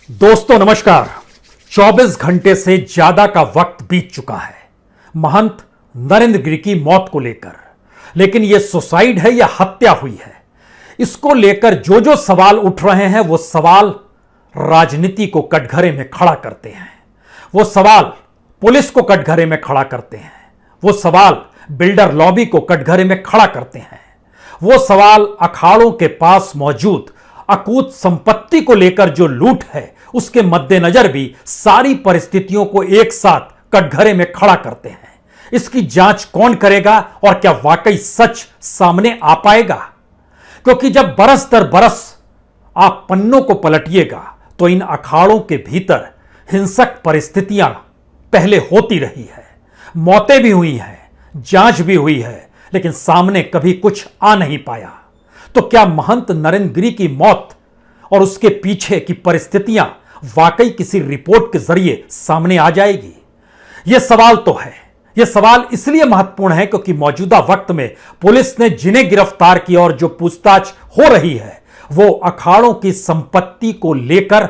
दोस्तों नमस्कार। 24 घंटे से ज्यादा का वक्त बीत चुका है महंत नरेंद्र गिरि की मौत को लेकर, लेकिन यह सुसाइड है या हत्या हुई है, इसको लेकर जो जो सवाल उठ रहे हैं वो सवाल राजनीति को कटघरे में खड़ा करते हैं, वो सवाल पुलिस को कटघरे में खड़ा करते हैं, वो सवाल बिल्डर लॉबी को कटघरे में खड़ा करते हैं, वो सवाल अखाड़ों के पास मौजूद अकूत संपत्ति को लेकर जो लूट है उसके मद्देनजर भी सारी परिस्थितियों को एक साथ कटघरे में खड़ा करते हैं। इसकी जांच कौन करेगा और क्या वाकई सच सामने आ पाएगा? क्योंकि जब बरस दर बरस आप पन्नों को पलटिएगा तो इन अखाड़ों के भीतर हिंसक परिस्थितियां पहले होती रही है, मौतें भी हुई हैं, जांच भी हुई है, लेकिन सामने कभी कुछ आ नहीं पाया। तो क्या महंत नरेंद्र गिरि की मौत और उसके पीछे की परिस्थितियां वाकई किसी रिपोर्ट के जरिए सामने आ जाएगी? यह सवाल तो है। यह सवाल इसलिए महत्वपूर्ण है क्योंकि मौजूदा वक्त में पुलिस ने जिन्हें गिरफ्तार किया और जो पूछताछ हो रही है वो अखाड़ों की संपत्ति को लेकर,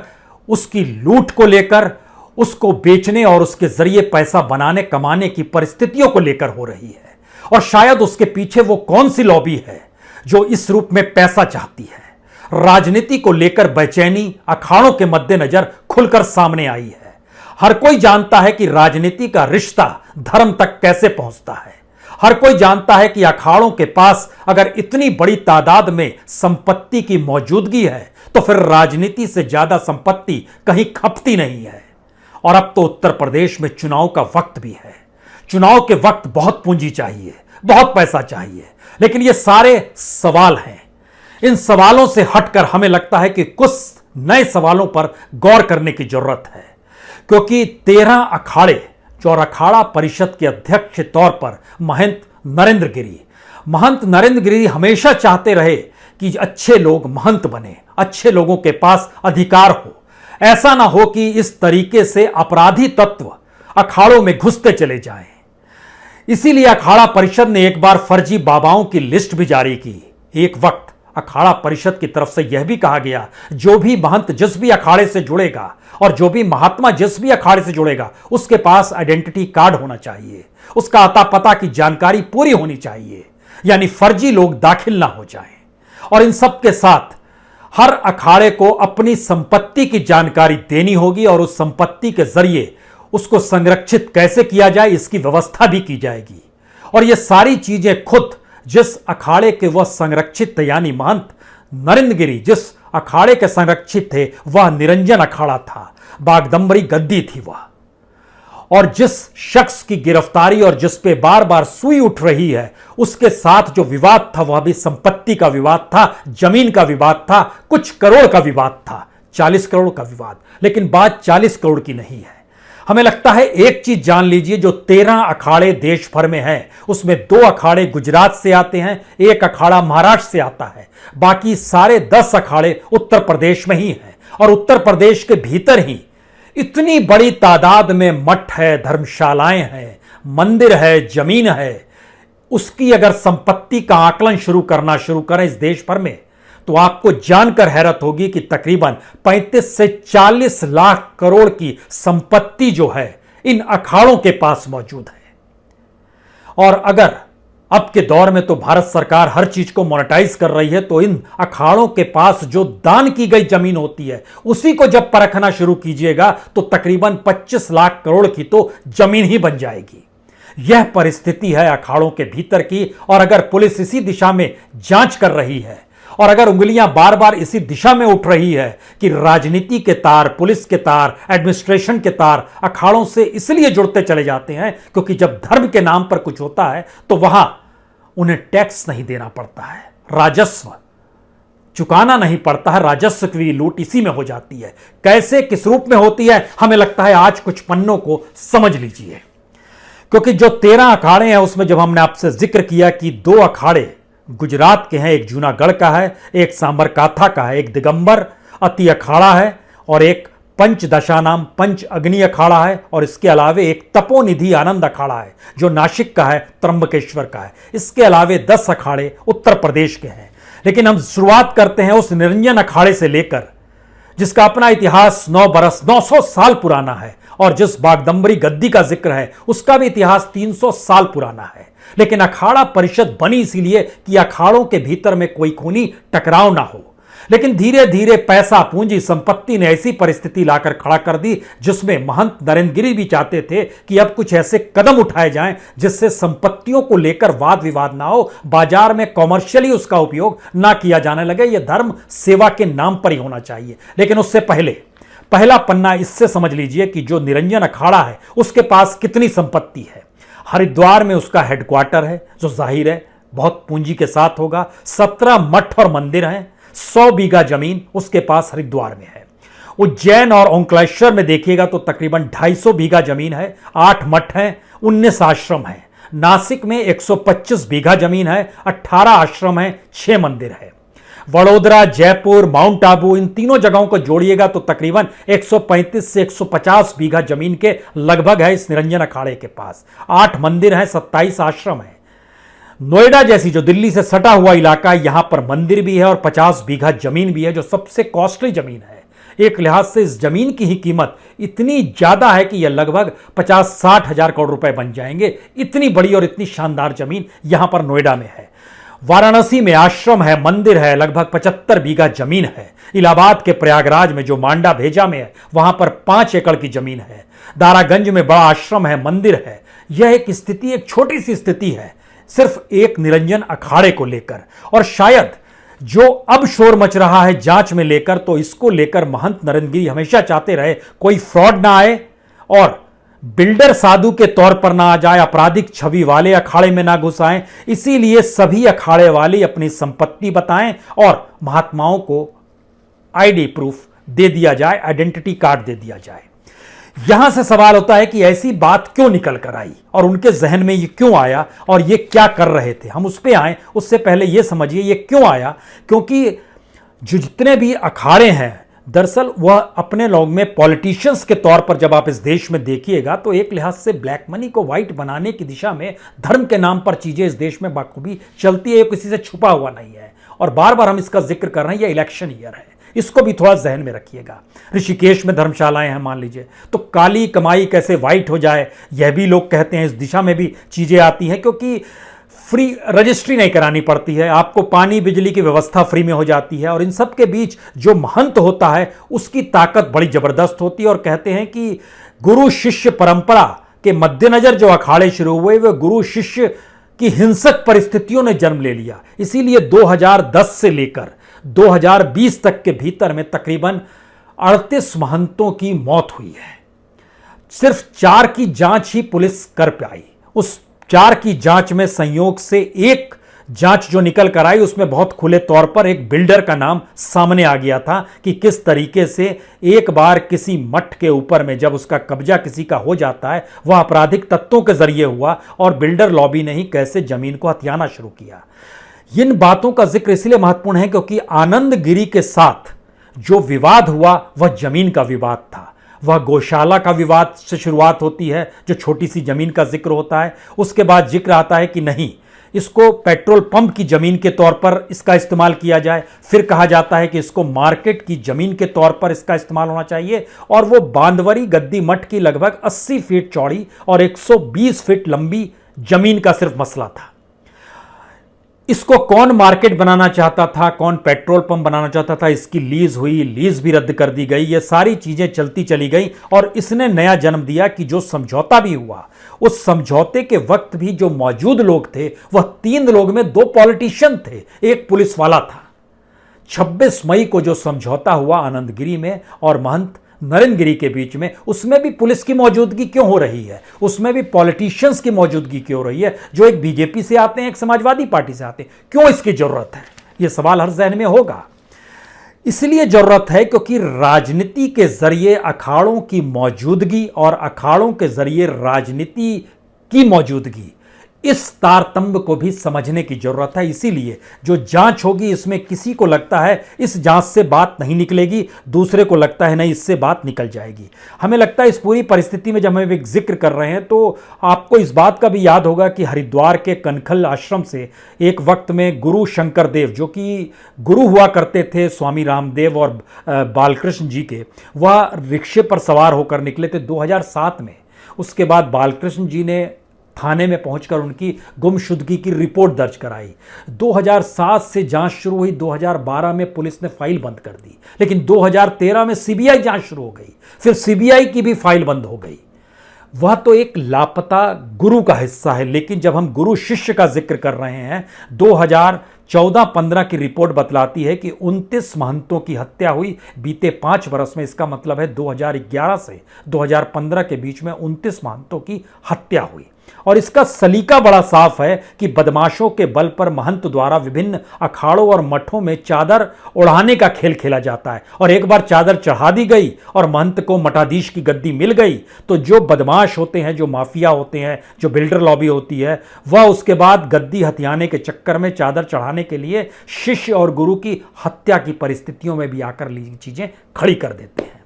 उसकी लूट को लेकर, उसको बेचने और उसके जरिए पैसा बनाने कमाने की परिस्थितियों को लेकर हो रही है। और शायद उसके पीछे वो कौन सी लॉबी है जो इस रूप में पैसा चाहती है। राजनीति को लेकर बेचैनी अखाड़ों के मद्देनजर खुलकर सामने आई है। हर कोई जानता है कि राजनीति का रिश्ता धर्म तक कैसे पहुंचता है। हर कोई जानता है कि अखाड़ों के पास अगर इतनी बड़ी तादाद में संपत्ति की मौजूदगी है तो फिर राजनीति से ज्यादा संपत्ति कहीं खपती नहीं है। और अब तो उत्तर प्रदेश में चुनाव का वक्त भी है। चुनाव के वक्त बहुत पूंजी चाहिए, बहुत पैसा चाहिए, लेकिन ये सारे सवाल हैं। इन सवालों से हटकर हमें लगता है कि कुछ नए सवालों पर गौर करने की जरूरत है, क्योंकि 13 अखाड़े और अखाड़ा परिषद के अध्यक्ष के तौर पर महंत नरेंद्र गिरि हमेशा चाहते रहे कि अच्छे लोग महंत बने, अच्छे लोगों के पास अधिकार हो। ऐसा ना हो कि इस तरीके से अपराधी तत्व अखाड़ों में घुसते चले जाएं। इसीलिए अखाड़ा परिषद ने एक बार फर्जी बाबाओं की लिस्ट भी जारी की। एक वक्त अखाड़ा परिषद की तरफ से यह भी कहा गया जो भी महंत जिस भी अखाड़े से जुड़ेगा और जो भी महात्मा जिस भी अखाड़े से जुड़ेगा उसके पास आइडेंटिटी कार्ड होना चाहिए, उसका अता पता की जानकारी पूरी होनी चाहिए, यानी फर्जी लोग दाखिल ना हो जाएं। और इन सब के साथ हर अखाड़े को अपनी संपत्ति की जानकारी देनी होगी और उस संपत्ति के जरिए उसको संरक्षित कैसे किया जाए इसकी व्यवस्था भी की जाएगी। और ये सारी चीजें खुद जिस अखाड़े के वह संरक्षित थे, यानी महंत नरेंद्र गिरि जिस अखाड़े के संरक्षित थे वह निरंजन अखाड़ा था, बागदंबरी गद्दी थी वह। और जिस शख्स की गिरफ्तारी और जिस पे बार बार सुई उठ रही है उसके साथ जो विवाद था वह भी संपत्ति का विवाद था, जमीन का विवाद था, कुछ करोड़ का विवाद था, 40 करोड़ का विवाद। लेकिन बात 40 करोड़ की नहीं है। हमें लगता है एक चीज जान लीजिए, जो 13 अखाड़े देश भर में हैं उसमें 2 अखाड़े गुजरात से आते हैं, 1 अखाड़ा महाराष्ट्र से आता है, बाकी सारे 10 अखाड़े उत्तर प्रदेश में ही हैं। और उत्तर प्रदेश के भीतर ही इतनी बड़ी तादाद में मठ है, धर्मशालाएं हैं, मंदिर है, जमीन है। उसकी अगर संपत्ति का आकलन शुरू करें इस देश भर में तो आपको जानकर हैरत होगी कि तकरीबन 35 से 40 लाख करोड़ की संपत्ति जो है इन अखाड़ों के पास मौजूद है। और अगर अब के दौर में तो भारत सरकार हर चीज को मोनेटाइज कर रही है, तो इन अखाड़ों के पास जो दान की गई जमीन होती है उसी को जब परखना शुरू कीजिएगा तो तकरीबन 25 लाख करोड़ की तो जमीन ही बन जाएगी। यह परिस्थिति है अखाड़ों के भीतर की। और अगर पुलिस इसी दिशा में जांच कर रही है और अगर उंगलियां बार बार इसी दिशा में उठ रही है कि राजनीति के तार, पुलिस के तार, एडमिनिस्ट्रेशन के तार अखाड़ों से इसलिए जुड़ते चले जाते हैं क्योंकि जब धर्म के नाम पर कुछ होता है तो वहां उन्हें टैक्स नहीं देना पड़ता है, राजस्व चुकाना नहीं पड़ता है, राजस्व की लूट इसी में हो जाती है। कैसे, किस रूप में होती है, हमें लगता है आज कुछ पन्नों को समझ लीजिए। क्योंकि जो 13 अखाड़े हैं उसमें जब हमने आपसे जिक्र किया कि 2 अखाड़े गुजरात के हैं, एक जूनागढ़ का है, एक सांबरकाथा का है, एक दिगंबर अति अखाड़ा है और एक पंचदशा नाम पंच अग्नि अखाड़ा है। और इसके अलावे एक तपोनिधि आनंद अखाड़ा है जो नासिक का है, त्र्यंबकेश्वर का है। इसके अलावे 10 अखाड़े उत्तर प्रदेश के हैं। लेकिन हम शुरुआत करते हैं उस निरंजन अखाड़े से लेकर जिसका अपना इतिहास 900 साल पुराना है, और जिस बागदंबरी गद्दी का जिक्र है उसका भी इतिहास 300 साल पुराना है। लेकिन अखाड़ा परिषद बनी इसीलिए कि अखाड़ों के भीतर में कोई खूनी टकराव ना हो। लेकिन धीरे धीरे पैसा, पूंजी, संपत्ति ने ऐसी परिस्थिति लाकर खड़ा कर दी जिसमें महंत नरेंद्र गिरी भी चाहते थे कि अब कुछ ऐसे कदम उठाए जाएं जिससे संपत्तियों को लेकर वाद विवाद ना हो, बाजार में कॉमर्शियली उसका उपयोग ना किया जाने लगे। यह धर्म सेवा के नाम पर ही होना चाहिए। लेकिन उससे पहले पहला पन्ना इससे समझ लीजिए कि जो निरंजन अखाड़ा है उसके पास कितनी संपत्ति है। हरिद्वार में उसका हेडक्वार्टर है, जो जाहिर है बहुत पूंजी के साथ होगा। 17 मठ और मंदिर हैं, 100 बीघा जमीन उसके पास हरिद्वार में है। उज्जैन और ओंकारेश्वर में देखिएगा तो तकरीबन 250 बीघा जमीन है, 8 मठ हैं, 19 आश्रम हैं। नासिक में 125 बीघा जमीन है, 18 आश्रम हैं, 6 मंदिर है। वडोदरा, जयपुर, माउंट आबू, इन तीनों जगहों को जोड़िएगा तो तकरीबन 135 से 150 बीघा जमीन के लगभग है इस निरंजन अखाड़े के पास। 8 मंदिर हैं, 27 आश्रम हैं। नोएडा जैसी जो दिल्ली से सटा हुआ इलाका, यहां पर मंदिर भी है और 50 बीघा जमीन भी है, जो सबसे कॉस्टली जमीन है। एक लिहाज से इस जमीन की ही कीमत इतनी ज्यादा है कि यह लगभग 50-60 हजार करोड़ रुपए बन जाएंगे। इतनी बड़ी और इतनी शानदार जमीन यहां पर नोएडा में है। वाराणसी में आश्रम है, मंदिर है, लगभग 75 बीघा जमीन है। इलाहाबाद के प्रयागराज में जो मांडा भेजा में है वहां पर 5 एकड़ की जमीन है। दारागंज में बड़ा आश्रम है, मंदिर है। यह एक स्थिति, एक छोटी सी स्थिति है सिर्फ एक निरंजन अखाड़े को लेकर। और शायद जो अब शोर मच रहा है जांच में लेकर, तो इसको लेकर महंत नरेंद्र गिरी हमेशा चाहते रहे कोई फ्रॉड ना आए और बिल्डर साधु के तौर पर ना आ जाए, आपराधिक छवि वाले अखाड़े में ना घुस आए। इसीलिए सभी अखाड़े वाले अपनी संपत्ति बताएं और महात्माओं को आईडी प्रूफ दे दिया जाए, आइडेंटिटी कार्ड दे दिया जाए। यहां से सवाल होता है कि ऐसी बात क्यों निकल कर आई और उनके जहन में ये क्यों आया और ये क्या कर रहे थे। हम उस पर आए उससे पहले ये समझिए ये क्यों आया, क्योंकि जो जितने भी अखाड़े हैं दरअसल वह अपने लोग में पॉलिटिशियंस के तौर पर जब आप इस देश में देखिएगा तो एक लिहाज से ब्लैक मनी को व्हाइट बनाने की दिशा में धर्म के नाम पर चीजें इस देश में बाखूबी चलती है, ये किसी से छुपा हुआ नहीं है। और बार बार हम इसका जिक्र कर रहे हैं, यह इलेक्शन ईयर है, इसको भी थोड़ा जहन में रखिएगा। ऋषिकेश में धर्मशालाएं हैं मान लीजिए, तो काली कमाई कैसे व्हाइट हो जाए यह भी लोग कहते हैं। इस दिशा में भी चीजें आती हैं क्योंकि फ्री रजिस्ट्री नहीं करानी पड़ती है, आपको पानी बिजली की व्यवस्था फ्री में हो जाती है। और इन सब के बीच जो महंत होता है उसकी ताकत बड़ी जबरदस्त होती है। और कहते हैं कि गुरु शिष्य परंपरा के मद्देनजर जो अखाड़े शुरू हुए वे गुरु शिष्य की हिंसक परिस्थितियों ने जन्म ले लिया। इसीलिए 2010 से लेकर 2020 तक के भीतर में तकरीबन 38 महंतों की मौत हुई है। सिर्फ 4 की जांच ही पुलिस कर पाई। उस 4 की जांच में संयोग से एक जांच जो निकल कर आई उसमें बहुत खुले तौर पर एक बिल्डर का नाम सामने आ गया था कि किस तरीके से एक बार किसी मठ के ऊपर में जब उसका कब्जा किसी का हो जाता है वह आपराधिक तत्वों के जरिए हुआ और बिल्डर लॉबी ने ही कैसे जमीन को हथियाना शुरू किया। इन बातों का जिक्र इसलिए महत्वपूर्ण है क्योंकि आनंद गिरी के साथ जो विवाद हुआ वह जमीन का विवाद था। वह गौशाला का विवाद से शुरुआत होती है, जो छोटी सी जमीन का जिक्र होता है। उसके बाद जिक्र आता है कि नहीं, इसको पेट्रोल पंप की जमीन के तौर पर इसका इस्तेमाल किया जाए। फिर कहा जाता है कि इसको मार्केट की जमीन के तौर पर इसका इस्तेमाल होना चाहिए। और वो बांदवरी गद्दी मठ की लगभग 80 फीट चौड़ी और 120 फीट लंबी जमीन का सिर्फ मसला था। इसको कौन मार्केट बनाना चाहता था, कौन पेट्रोल पंप बनाना चाहता था, इसकी लीज हुई, लीज भी रद्द कर दी गई। ये सारी चीजें चलती चली गई और इसने नया जन्म दिया कि जो समझौता भी हुआ उस समझौते के वक्त भी जो मौजूद लोग थे वह 3 लोग में 2 पॉलिटिशियन थे, एक पुलिस वाला था। 26 मई को जो समझौता हुआ आनंदगिरी में और महंत नरेंद्र गिरी के बीच में, उसमें भी पुलिस की मौजूदगी क्यों हो रही है, उसमें भी पॉलिटिशियंस की मौजूदगी क्यों हो रही है, जो एक बीजेपी से आते हैं, एक समाजवादी पार्टी से आते हैं। क्यों इसकी जरूरत है, यह सवाल हर जहन में होगा। इसलिए जरूरत है क्योंकि राजनीति के जरिए अखाड़ों की मौजूदगी और अखाड़ों के जरिए राजनीति की मौजूदगी, इस तारतम्य को भी समझने की जरूरत है। इसीलिए जो जांच होगी, इसमें किसी को लगता है इस जांच से बात नहीं निकलेगी, दूसरे को लगता है नहीं इससे बात निकल जाएगी। हमें लगता है इस पूरी परिस्थिति में जब हम एक जिक्र कर रहे हैं तो आपको इस बात का भी याद होगा कि हरिद्वार के कनखल आश्रम से एक वक्त में गुरु शंकर देव, जो कि गुरु हुआ करते थे स्वामी रामदेव और बालकृष्ण जी के, वह रिक्शे पर सवार होकर निकले थे 2007 में। उसके बाद बालकृष्ण जी ने थाने में पहुंचकर उनकी गुमशुदगी की रिपोर्ट दर्ज कराई। 2007 से जांच शुरू हुई, 2012 में पुलिस ने फाइल बंद कर दी, लेकिन 2013 में सीबीआई जांच शुरू हो गई, फिर सीबीआई की भी फाइल बंद हो गई। वह तो एक लापता गुरु का हिस्सा है, लेकिन जब हम गुरु शिष्य का जिक्र कर रहे हैं, 2014-15 की रिपोर्ट बतलाती है कि 29 महंतों की हत्या हुई बीते 5 वर्ष में। इसका मतलब है 2011 से 2015 के बीच में 29 महंतों की हत्या हुई। और इसका सलीका बड़ा साफ है कि बदमाशों के बल पर महंत द्वारा विभिन्न अखाड़ों और मठों में चादर उड़ाने का खेल खेला जाता है। और एक बार चादर चढ़ा दी गई और महंत को मठाधीश की गद्दी मिल गई तो जो बदमाश होते हैं, जो माफिया होते हैं, जो बिल्डर लॉबी होती है, वह उसके बाद गद्दी हथियाने के चक्कर में चादर चढ़ाने के लिए शिष्य और गुरु की हत्या की परिस्थितियों में भी आकर चीजें खड़ी कर देते हैं।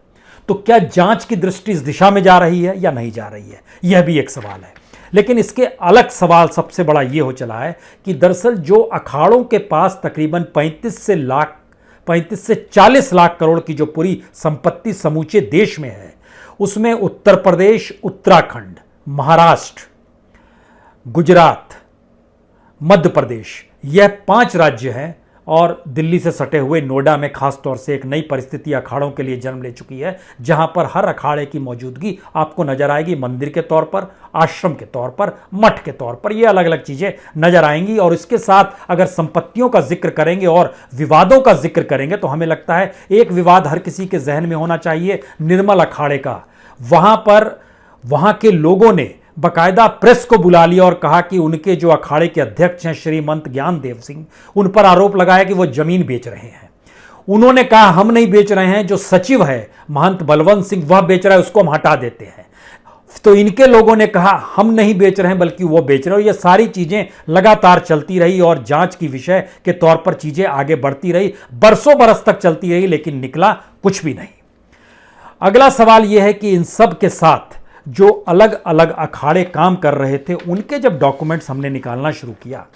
तो क्या जांच की दृष्टि इस दिशा में जा रही है या नहीं जा रही है, यह भी एक सवाल है। लेकिन इसके अलग सवाल सबसे बड़ा यह हो चला है कि दरअसल जो अखाड़ों के पास तकरीबन 35 से 40 लाख करोड़ की जो पूरी संपत्ति समूचे देश में है, उसमें उत्तर प्रदेश, उत्तराखंड, महाराष्ट्र, गुजरात, मध्य प्रदेश, यह 5 राज्य हैं। और दिल्ली से सटे हुए नोएडा में खास तौर से एक नई परिस्थिति अखाड़ों के लिए जन्म ले चुकी है, जहां पर हर अखाड़े की मौजूदगी आपको नजर आएगी, मंदिर के तौर पर, आश्रम के तौर पर, मठ के तौर पर, ये अलग अलग चीजें नजर आएंगी। और इसके साथ अगर संपत्तियों का जिक्र करेंगे और विवादों का जिक्र करेंगे तो हमें लगता है एक विवाद हर किसी के जहन में होना चाहिए, निर्मल अखाड़े का। वहां के लोगों ने बकायदा प्रेस को बुला लिया और कहा कि उनके जो अखाड़े के अध्यक्ष हैं श्रीमंत ज्ञानदेव सिंह, उन पर आरोप लगाया कि वो जमीन बेच रहे हैं। उन्होंने कहा हम नहीं बेच रहे हैं, जो सचिव है महंत बलवंत सिंह वह बेच रहा है, उसको हम हटा देते हैं। तो इनके लोगों ने कहा हम नहीं बेच रहे हैं बल्कि वो बेच रहे हैं। ये सारी चीजें लगातार चलती रही और जांच की विषय के तौर पर चीजें आगे बढ़ती रही, बरसों बरस तक चलती रही, लेकिन निकला कुछ भी नहीं। अगला सवाल यह है कि इन सब के साथ जो अलग अलग अखाड़े काम कर रहे थे, उनके जब डॉक्यूमेंट्स हमने निकालना शुरू किया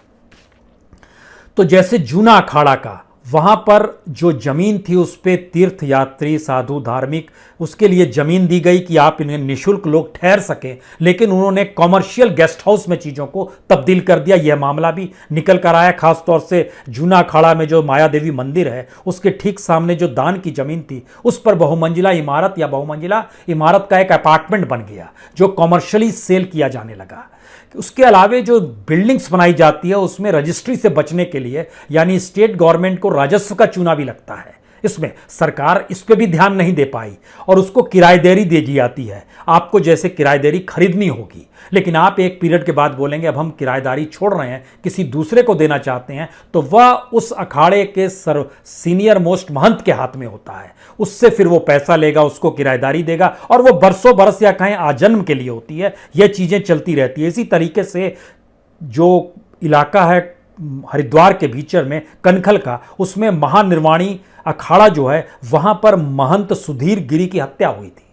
तो जैसे जूना अखाड़ा का, वहां पर जो जमीन थी उस पे तीर्थ यात्री, साधु, धार्मिक, उसके लिए जमीन दी गई कि आप इन्हें निःशुल्क लोग ठहर सकें, लेकिन उन्होंने कॉमर्शियल गेस्ट हाउस में चीजों को तब्दील कर दिया। यह मामला भी निकल कर आया। खासतौर से जूना अखाड़ा में जो माया देवी मंदिर है, उसके ठीक सामने जो दान की जमीन थी, उस पर बहुमंजिला इमारत या बहुमंजिला इमारत का एक अपार्टमेंट बन गया जो कॉमर्शियली सेल किया जाने लगा। उसके अलावे जो बिल्डिंग्स बनाई जाती है उसमें रजिस्ट्री से बचने के लिए, यानी स्टेट गवर्नमेंट को राजस्व का चूना भी लगता है, इसमें सरकार इस पे भी ध्यान नहीं दे पाई और उसको किराएदारी दे दी जाती है। आपको जैसे किराएदारी खरीदनी होगी, लेकिन आप एक पीरियड के बाद बोलेंगे अब हम किराएदारी छोड़ रहे हैं, किसी दूसरे को देना चाहते हैं, तो वह उस अखाड़े के सीनियर मोस्ट महंत के हाथ में होता है। उससे फिर वो पैसा लेगा, उसको किराएदारी देगा और वो बरसों बरस या कहें आजन्म के लिए होती है। यह चीजें चलती रहती है। इसी तरीके से जो इलाका है हरिद्वार के भीतर में कनखल का, उसमें महानिर्वाणी अखाड़ा जो है, वहां पर महंत सुधीर गिरी की हत्या हुई थी।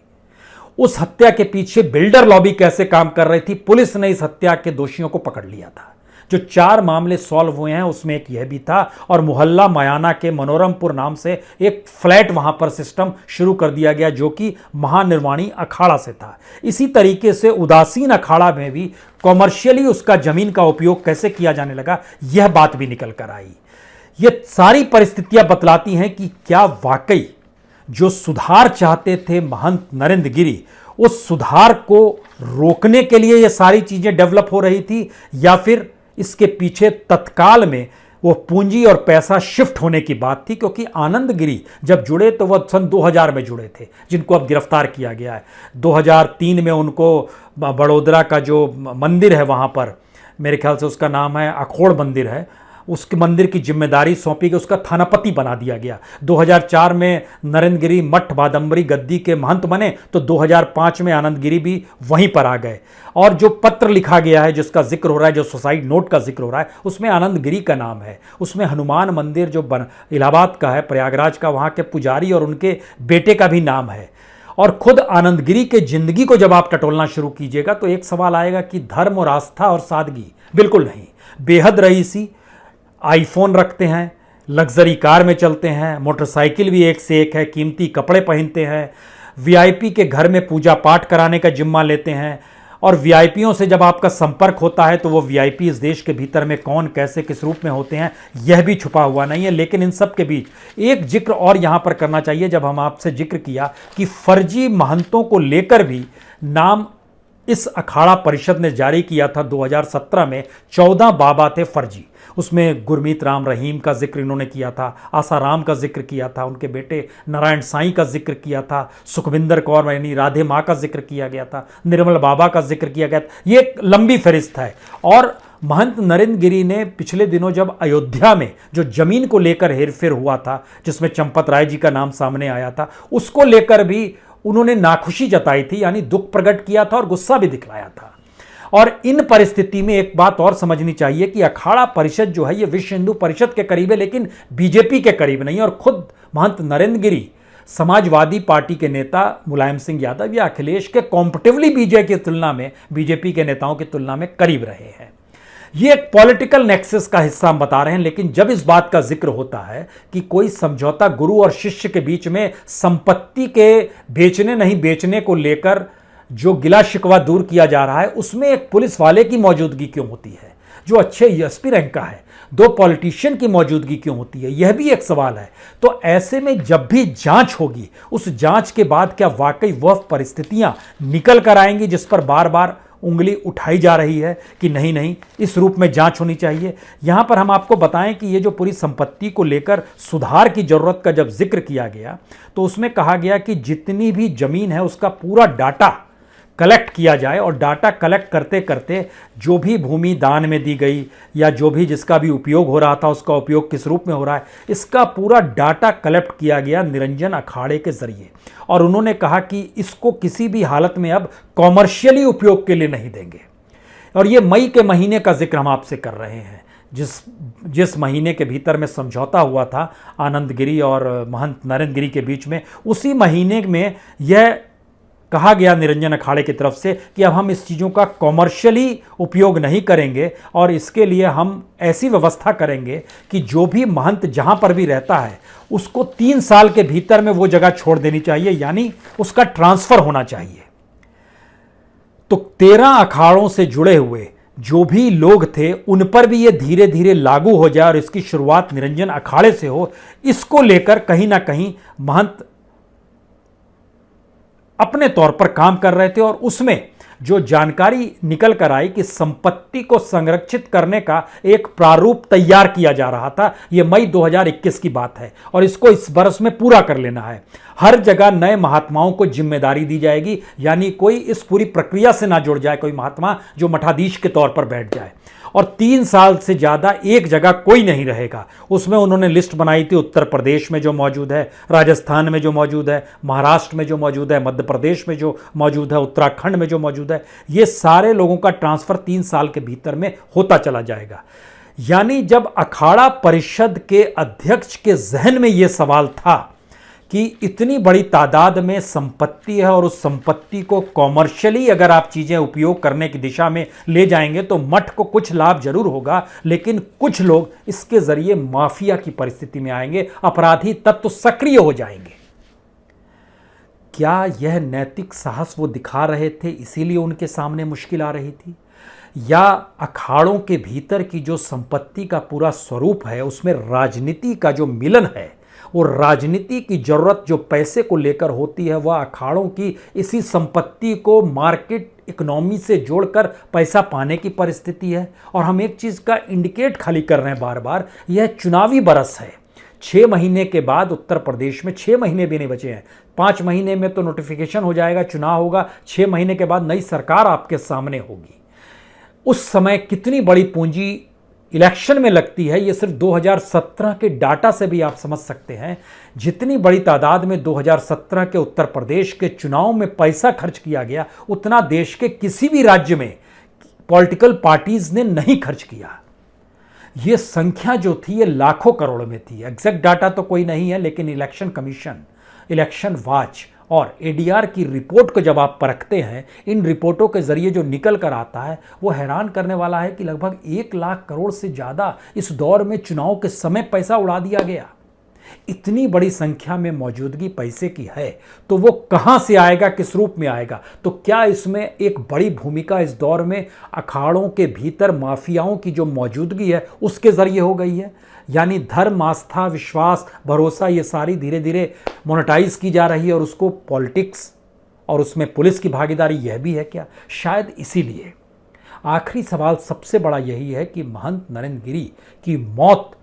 उस हत्या के पीछे बिल्डर लॉबी कैसे काम कर रही थी, पुलिस ने इस हत्या के दोषियों को पकड़ लिया था। जो 4 मामले सॉल्व हुए हैं उसमें एक यह भी था, और मोहल्ला मयाना के मनोरमपुर नाम से एक फ्लैट वहां पर सिस्टम शुरू कर दिया गया जो कि महानिर्वाणी अखाड़ा से था। इसी तरीके से उदासीन अखाड़ा में भी कॉमर्शियली उसका जमीन का उपयोग कैसे किया जाने लगा, यह बात भी निकल कर आई। ये सारी परिस्थितियां बतलाती हैं कि क्या वाकई जो सुधार चाहते थे महंत नरेंद्र गिरी, उस सुधार को रोकने के लिए ये सारी चीजें डेवलप हो रही थी, या फिर इसके पीछे तत्काल में वो पूंजी और पैसा शिफ्ट होने की बात थी। क्योंकि आनंद गिरी जब जुड़े तो वह सन 2000 में जुड़े थे, जिनको अब गिरफ्तार किया गया है। 2003 में उनको बड़ोदरा का जो मंदिर है वहाँ पर, मेरे ख्याल से उसका नाम है अखोड़ मंदिर है, उसके मंदिर की जिम्मेदारी सौंपी गई, उसका थानापति बना दिया गया। 2004 में नरेंद्र गिरी मठ बादम्बरी गद्दी के महंत बने तो 2005 में आनंद गिरी भी वहीं पर आ गए। और जो पत्र लिखा गया है जिसका जिक्र हो रहा है, जो सुसाइड नोट का जिक्र हो रहा है, उसमें आनंद गिरी का नाम है। उसमें हनुमान मंदिर जो इलाहाबाद का है, प्रयागराज का, वहाँ के पुजारी और उनके बेटे का भी नाम है। और खुद आनंद गिरी के जिंदगी को जब आप टटोलना शुरू कीजिएगा तो एक सवाल आएगा कि धर्म और आस्था और सादगी, बिल्कुल नहीं। बेहद रईसी, आईफोन रखते हैं, लग्जरी कार में चलते हैं, मोटरसाइकिल भी एक से एक है, कीमती कपड़े पहनते हैं, वीआईपी के घर में पूजा पाठ कराने का जिम्मा लेते हैं। और वीआईपीओं से जब आपका संपर्क होता है तो वो वीआईपी इस देश के भीतर में कौन, कैसे, किस रूप में होते हैं, यह भी छुपा हुआ नहीं है। लेकिन इन सब के बीच एक जिक्र और यहाँ पर करना चाहिए। जब हम आपसे जिक्र किया कि फर्जी महंतों को लेकर भी नाम इस अखाड़ा परिषद ने जारी किया था 2017 में, 14 बाबा थे फर्जी। उसमें गुरमीत राम रहीम का जिक्र इन्होंने किया था, आसाराम का जिक्र किया था, उनके बेटे नारायण साईं का जिक्र किया था, सुखविंदर कौर यानी राधे माँ का जिक्र किया गया था, निर्मल बाबा का जिक्र किया गया था। ये एक लंबी फहरिस्त है। और महंत नरेंद्र गिरी ने पिछले दिनों जब अयोध्या में जो जमीन को लेकर हेरफेर हुआ था, जिसमें चंपत राय जी का नाम सामने आया था, उसको लेकर भी उन्होंने नाखुशी जताई थी, यानी दुख प्रकट किया था और गुस्सा भी दिखलाया था। और इन परिस्थिति में एक बात और समझनी चाहिए कि अखाड़ा परिषद जो है ये विश्व हिंदू परिषद के करीब है, लेकिन बीजेपी के करीब नहीं। और खुद महंत नरेंद्र गिरी समाजवादी पार्टी के नेता मुलायम सिंह यादव या अखिलेश के कॉम्पिटिवली बीजेपी के नेताओं की तुलना में करीब रहे हैं। ये एक पॉलिटिकल नेक्सस का हिस्सा हम बता रहे हैं। लेकिन जब इस बात का जिक्र होता है कि कोई समझौता गुरु और शिष्य के बीच में संपत्ति के बेचने नहीं बेचने को लेकर जो गिला शिकवा दूर किया जा रहा है, उसमें एक पुलिस वाले की मौजूदगी क्यों होती है जो अच्छे एसपी रैंक का है, 2 पॉलिटिशियन की मौजूदगी क्यों होती है, यह भी एक सवाल है। तो ऐसे में जब भी जांच होगी, उस जांच के बाद क्या वाकई वह परिस्थितियां निकल कर आएंगी जिस पर बार बार उंगली उठाई जा रही है कि नहीं नहीं इस रूप में जांच होनी चाहिए। यहां पर हम आपको बताएं कि ये जो पूरी संपत्ति को लेकर सुधार की जरूरत का जब जिक्र किया गया तो उसमें कहा गया कि जितनी भी जमीन है उसका पूरा डाटा कलेक्ट किया जाए। और डाटा कलेक्ट करते करते जो भी भूमि दान में दी गई या जो भी जिसका भी उपयोग हो रहा था, उसका उपयोग किस रूप में हो रहा है, इसका पूरा डाटा कलेक्ट किया गया निरंजन अखाड़े के जरिए। और उन्होंने कहा कि इसको किसी भी हालत में अब कॉमर्शियली उपयोग के लिए नहीं देंगे। और ये मई के महीने का जिक्र हम आपसे कर रहे हैं, जिस महीने के भीतर में समझौता हुआ था आनंद गिरी और महंत नरेंद्र गिरी के बीच में। उसी महीने में यह कहा गया निरंजन अखाड़े की तरफ से कि अब हम इस चीज़ों का कॉमर्शियली उपयोग नहीं करेंगे और इसके लिए हम ऐसी व्यवस्था करेंगे कि जो भी महंत जहां पर भी रहता है उसको 3 साल के भीतर में वो जगह छोड़ देनी चाहिए, यानी उसका ट्रांसफर होना चाहिए। तो 13 अखाड़ों से जुड़े हुए जो भी लोग थे उन पर भी ये धीरे धीरे लागू हो जाए और इसकी शुरुआत निरंजन अखाड़े से हो, इसको लेकर कहीं ना कहीं महंत अपने तौर पर काम कर रहे थे। और उसमें जो जानकारी निकल कर आई कि संपत्ति को संरक्षित करने का एक प्रारूप तैयार किया जा रहा था, यह मई 2021 की बात है और इसको इस बरस में पूरा कर लेना है। हर जगह नए महात्माओं को जिम्मेदारी दी जाएगी, यानी कोई इस पूरी प्रक्रिया से ना जुड़ जाए कोई महात्मा जो मठाधीश के तौर पर बैठ जाए। और 3 साल से ज़्यादा एक जगह कोई नहीं रहेगा। उसमें उन्होंने लिस्ट बनाई थी, उत्तर प्रदेश में जो मौजूद है, राजस्थान में जो मौजूद है, महाराष्ट्र में जो मौजूद है, मध्य प्रदेश में जो मौजूद है, उत्तराखंड में जो मौजूद है, ये सारे लोगों का ट्रांसफ़र 3 साल के भीतर में होता चला जाएगा। यानी जब अखाड़ा परिषद के अध्यक्ष के जहन में ये सवाल था कि इतनी बड़ी तादाद में संपत्ति है और उस संपत्ति को कॉमर्शियली अगर आप चीज़ें उपयोग करने की दिशा में ले जाएंगे तो मठ को कुछ लाभ जरूर होगा, लेकिन कुछ लोग इसके जरिए माफिया की परिस्थिति में आएंगे, अपराधी तत्व सक्रिय हो जाएंगे। क्या यह नैतिक साहस वो दिखा रहे थे इसीलिए उनके सामने मुश्किल आ रही थी, या अखाड़ों के भीतर की जो संपत्ति का पूरा स्वरूप है उसमें राजनीति का जो मिलन है, वो राजनीति की जरूरत जो पैसे को लेकर होती है, वह अखाड़ों की इसी संपत्ति को मार्केट इकोनॉमी से जोड़कर पैसा पाने की परिस्थिति है। और हम एक चीज़ का इंडिकेट खाली कर रहे हैं बार बार, यह चुनावी बरस है। 6 महीने के बाद उत्तर प्रदेश में 6 महीने भी नहीं बचे हैं, 5 महीने में तो नोटिफिकेशन हो जाएगा, चुनाव होगा, 6 महीने के बाद नई सरकार आपके सामने होगी। उस समय कितनी बड़ी पूंजी इलेक्शन में लगती है, ये सिर्फ 2017 के डाटा से भी आप समझ सकते हैं। जितनी बड़ी तादाद में 2017 के उत्तर प्रदेश के चुनाव में पैसा खर्च किया गया, उतना देश के किसी भी राज्य में पॉलिटिकल पार्टीज ने नहीं खर्च किया। ये संख्या जो थी ये लाखों करोड़ में थी। एग्जैक्ट डाटा तो कोई नहीं है, लेकिन इलेक्शन कमीशन, इलेक्शन वॉच और एडीआर की रिपोर्ट को जब आप परखते हैं, इन रिपोर्टों के जरिए जो निकल कर आता है वो हैरान करने वाला है कि लगभग 1 लाख करोड़ से ज़्यादा इस दौर में चुनाव के समय पैसा उड़ा दिया गया। इतनी बड़ी संख्या में मौजूदगी पैसे की है तो वो कहां से आएगा, किस रूप में आएगा? तो क्या इसमें एक बड़ी भूमिका इस दौर में अखाड़ों के भीतर माफियाओं की जो मौजूदगी है उसके जरिए हो गई है? यानी धर्म, आस्था, विश्वास, भरोसा, ये सारी धीरे धीरे मोनेटाइज की जा रही है और उसको पॉलिटिक्स और उसमें पुलिस की भागीदारी यह भी है क्या? शायद इसीलिए आखिरी सवाल सबसे बड़ा यही है कि महंत नरेंद्र गिरी की मौत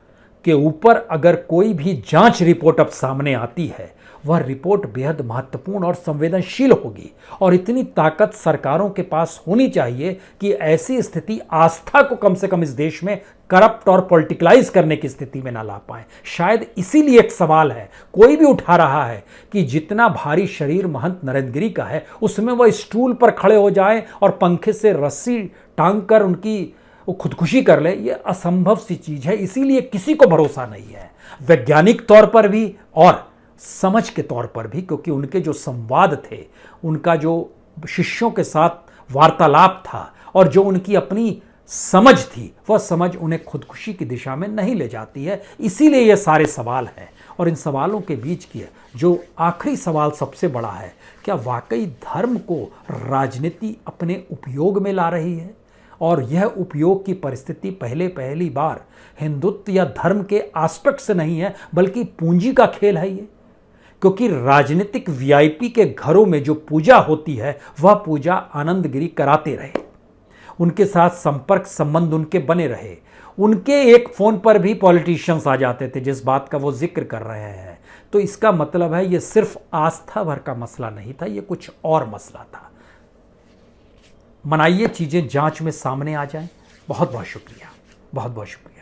के ऊपर अगर कोई भी जांच रिपोर्ट अब सामने आती है, वह रिपोर्ट बेहद महत्वपूर्ण और संवेदनशील होगी। और इतनी ताकत सरकारों के पास होनी चाहिए कि ऐसी स्थिति आस्था को कम से कम इस देश में करप्ट और पॉलिटिकलाइज करने की स्थिति में ना ला पाए। शायद इसीलिए एक सवाल है, कोई भी उठा रहा है कि जितना भारी शरीर महंत नरेंद्र गिरी का है, उसमें वह स्टूल पर खड़े हो जाएं और पंखे से रस्सी टांग कर उनकी वो खुदकुशी कर ले। ये असंभव सी चीज है। इसीलिए किसी को भरोसा नहीं है, वैज्ञानिक तौर पर भी और समझ के तौर पर भी, क्योंकि उनके जो संवाद थे, उनका जो शिष्यों के साथ वार्तालाप था और जो उनकी अपनी समझ थी, वह समझ उन्हें खुदकुशी की दिशा में नहीं ले जाती है। इसीलिए ये सारे सवाल हैं। और इन सवालों के बीच की जो आखिरी सवाल सबसे बड़ा है, क्या वाकई धर्म को राजनीति अपने उपयोग में ला रही है? और यह उपयोग की परिस्थिति पहली बार हिंदुत्व या धर्म के एस्पेक्ट से नहीं है, बल्कि पूंजी का खेल है ये। क्योंकि राजनीतिक वीआईपी के घरों में जो पूजा होती है, वह पूजा आनंद गिरी कराते रहे, उनके साथ संपर्क संबंध उनके बने रहे। उनके एक फोन पर भी पॉलिटिशियंस आ जाते थे जिस बात का वो जिक्र कर रहे हैं। तो इसका मतलब है ये सिर्फ आस्था भर का मसला नहीं था, ये कुछ और मसला था। मनाइए चीज़ें जांच में सामने आ जाएं। बहुत बहुत शुक्रिया, बहुत बहुत शुक्रिया।